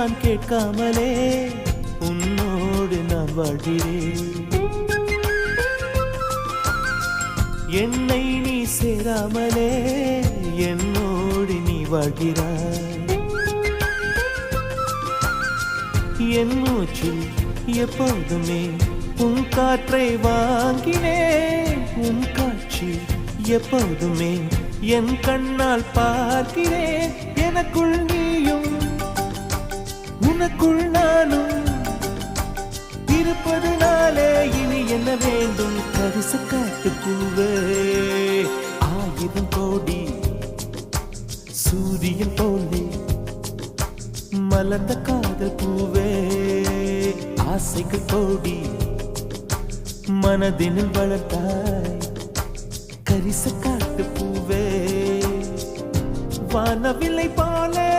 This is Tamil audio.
நான் கேட்காமலே உன்னோடு நான் வாழ்கிறேன். என்னை நீ சேராமலே என்னோடு நீ வாழ்கிறாய். என் மூச்சில் எப்போதுமே உன் காற்றை வாங்கினேன். உன் காட்சி எப்போதுமே என் கண்ணால் பார்க்கிறேன். எனக்குள் நீயும் உனக்குள் நானும் இருப்பதனாலே இனி என்ன வேண்டும்? கரிச காட்டு பூவே, 1000 கோடி சூரியன் போலே மலர்ந்த காதல் பூவே, ஆசைகள் கோடி மனதினில் வளர்த்தாய். கரிச காட்டு பூவே, வானவில்லை போலே